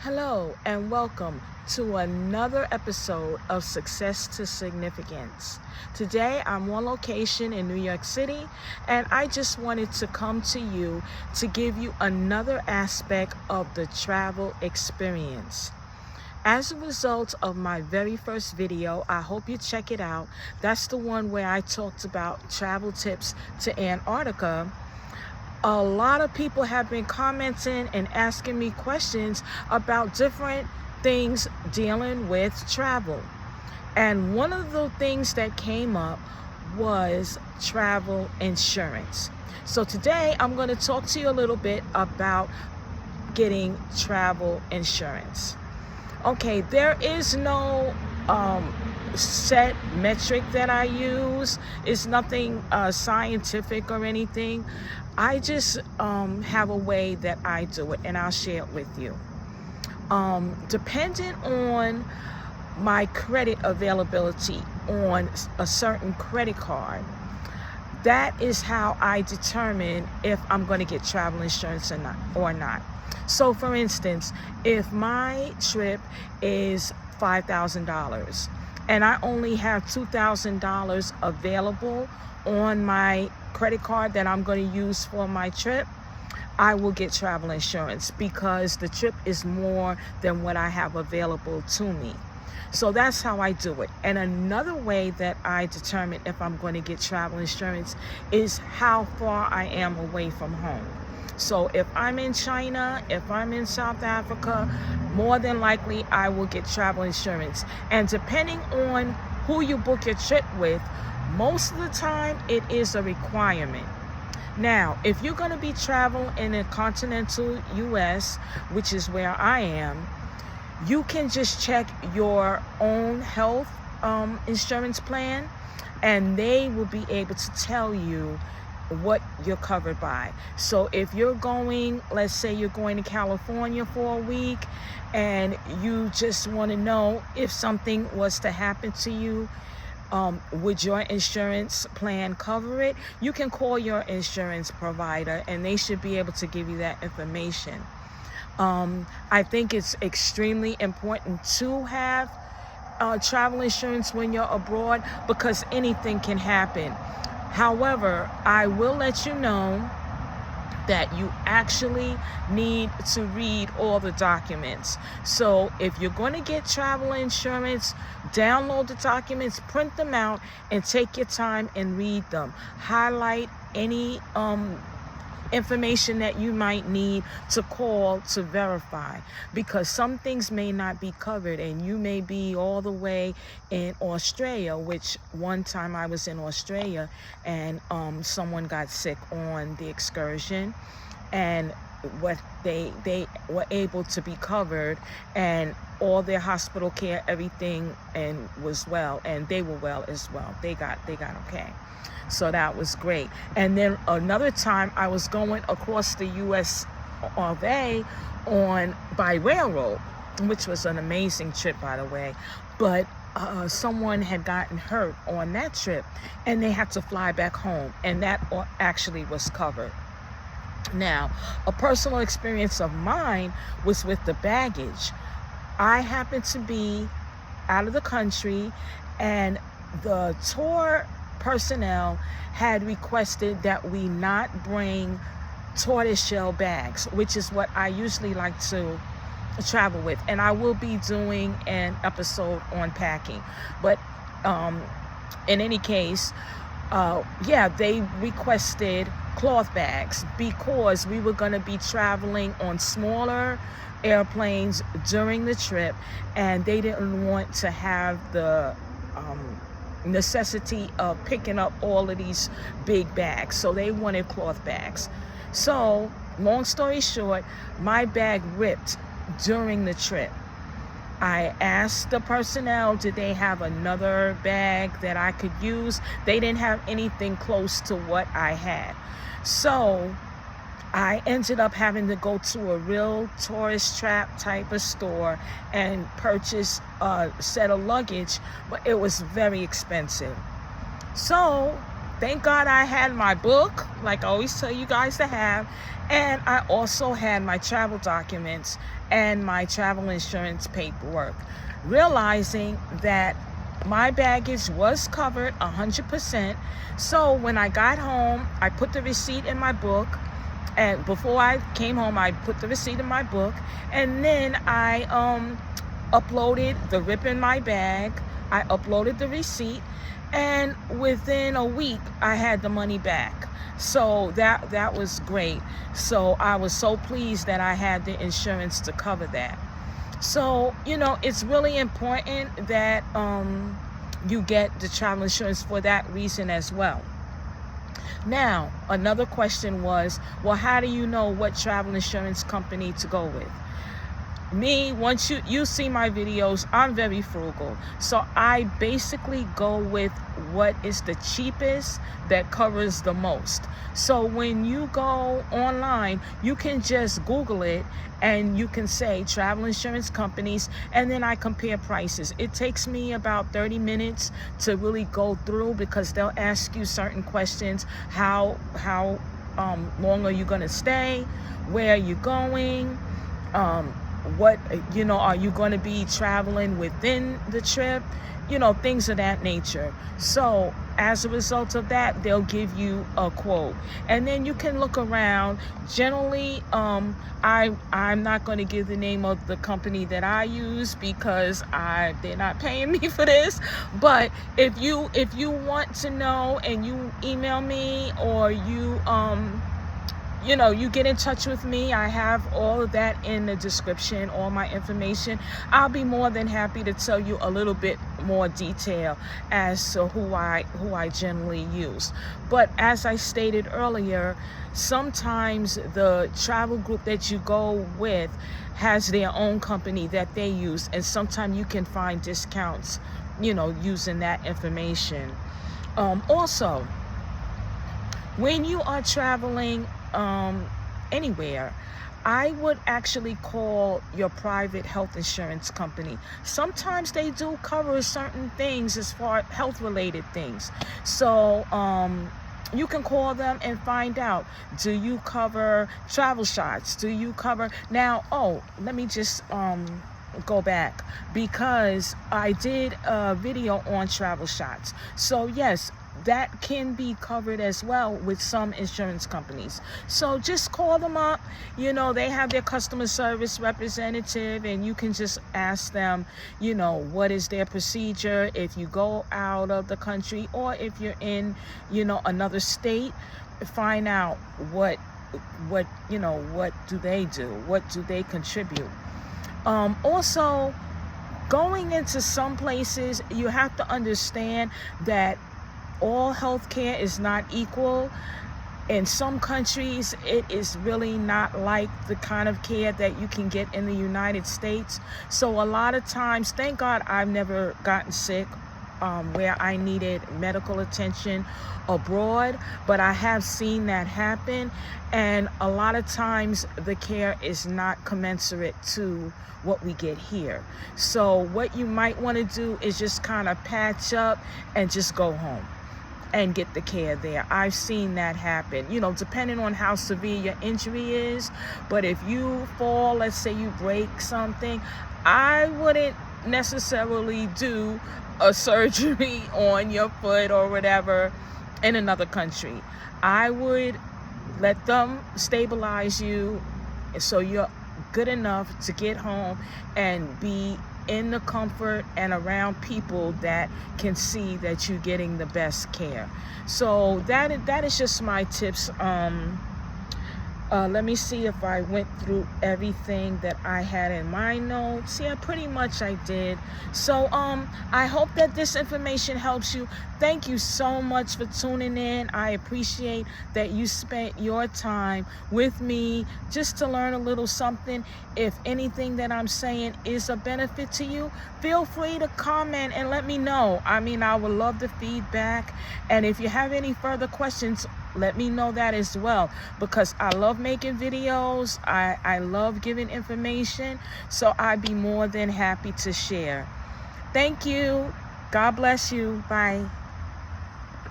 Hello and welcome to another episode of Success to Significance. Today I'm on location in New York City, and I just wanted to come to you to give you another aspect of the travel experience. As a result of my very first video, I hope you check it out. That's the one where I talked about travel tips to Antarctica. A lot of people have been commenting and asking me questions about different things dealing with travel. And one of the things that came up was travel insurance. So today I'm going to talk to you a little bit about getting travel insurance. Okay, there is no set metric that I use. It's nothing scientific or anything. I just have a way that I do it, and I'll share it with you. Depending on my credit availability on a certain credit card, that is how I determine if I'm going to get travel insurance or not. So for instance, if my trip is $5,000 and I only have $2,000 available on my credit card that I'm going to use for my trip, I will get travel insurance because the trip is more than what I have available to me. So that's how I do it. And another way that I determine if I'm going to get travel insurance is how far I am away from home. So if I'm in China, if I'm in South Africa, more than likely I will get travel insurance. And depending on who you book your trip with, most of the time it is a requirement. Now, if you're going to be traveling in the continental US, which is where I am, you can just check your own health insurance plan, and they will be able to tell you what you're covered by. So if you're going, let's say you're going to California for a week and you just want to know if something was to happen to you, would your insurance plan cover it? You can call your insurance provider and they should be able to give you that information. I think it's extremely important to have travel insurance when you're abroad because anything can happen. However, I will let you know that you actually need to read all the documents. So if you're going to get travel insurance, download the documents, print them out, and take your time and read them. Highlight any information that you might need to call to verify, because some things may not be covered and you may be all the way in Australia, which one time I was in Australia and someone got sick on the excursion, and what they were able to be covered, and all their hospital care, everything, and was well, and they were well as well. They got okay. So that was great. And then another time I was going across the US of A by railroad, which was an amazing trip, by the way. But someone had gotten hurt on that trip and they had to fly back home, and that actually was covered. Now, a personal experience of mine was with the baggage. I happened to be out of the country, and the tour personnel had requested that we not bring tortoiseshell bags, which is what I usually like to travel with, and I will be doing an episode on packing. But in any case, they requested cloth bags because we were going to be traveling on smaller airplanes during the trip, and they didn't want to have the necessity of picking up all of these big bags, so they wanted cloth bags. So long story short, my bag ripped during the trip. I asked the personnel, did they have another bag that I could use? They didn't have anything close to what I had. So I ended up having to go to a real tourist trap type of store and purchase a set of luggage, but it was very expensive. So thank God I had my book, like I always tell you guys to have, and I also had my travel documents and my travel insurance paperwork, realizing that my baggage was covered 100%. So when I got home, I put the receipt in my book. And before I came home, I put the receipt in my book. And then I uploaded the rip in my bag. I uploaded the receipt. And within a week, I had the money back. So that was great. So I was so pleased that I had the insurance to cover that. So, you know, it's really important that you get the travel insurance for that reason as well. Now, another question was, well, how do you know what travel insurance company to go with? Me, once you see my videos, I'm very frugal. So I basically go with what is the cheapest that covers the most. So when you go online, you can just Google it and you can say travel insurance companies, and then I compare prices. It takes me about 30 minutes to really go through, because they'll ask you certain questions. How long are you going to stay? Where are you going? What, you know, are you going to be traveling within the trip? You know, things of that nature. So as a result of that, they'll give you a quote, and then you can look around. Generally, I'm not going to give the name of the company that I use, because they're not paying me for this. But if you want to know, and you email me, or you know, you get in touch with me, I have all of that in the description, all my information. I'll be more than happy to tell you a little bit more detail as to who I generally use. But as I stated earlier, sometimes the travel group that you go with has their own company that they use, and sometimes you can find discounts, you know, using that information. Also, when you are traveling anywhere, I would actually call your private health insurance company. Sometimes they do cover certain things as far as health related things. So you can call them and find out, do you cover travel shots? Do you cover now? Oh, let me just go back, because I did a video on travel shots. So yes, that can be covered as well with some insurance companies. So just call them up. You know, they have their customer service representative, and you can just ask them, you know, what is their procedure if you go out of the country, or if you're in, you know, another state. Find out what you know, what do they do? What do they contribute? Also, going into some places, you have to understand that all healthcare is not equal. In some countries, it is really not like the kind of care that you can get in the United States. So a lot of times, thank God I've never gotten sick where I needed medical attention abroad, but I have seen that happen, and a lot of times the care is not commensurate to what we get here. So what you might want to do is just kind of patch up and just go home and get the care there. I've seen that happen, you know, depending on how severe your injury is. But if you fall, let's say you break something, I wouldn't necessarily do a surgery on your foot or whatever in another country. I would let them stabilize you so you're good enough to get home and be in the comfort and around people that can see that you're getting the best care. So that is just my tips. Let me see if I went through everything that I had in my notes. Yeah, pretty much I did. So I hope that this information helps you. Thank you so much for tuning in. I appreciate that you spent your time with me just to learn a little something. If anything that I'm saying is a benefit to you, feel free to comment and let me know. I mean, I would love the feedback. And if you have any further questions, let me know that as well, because I love making videos. I love giving information. So I'd be more than happy to share. Thank you. God bless you. Bye.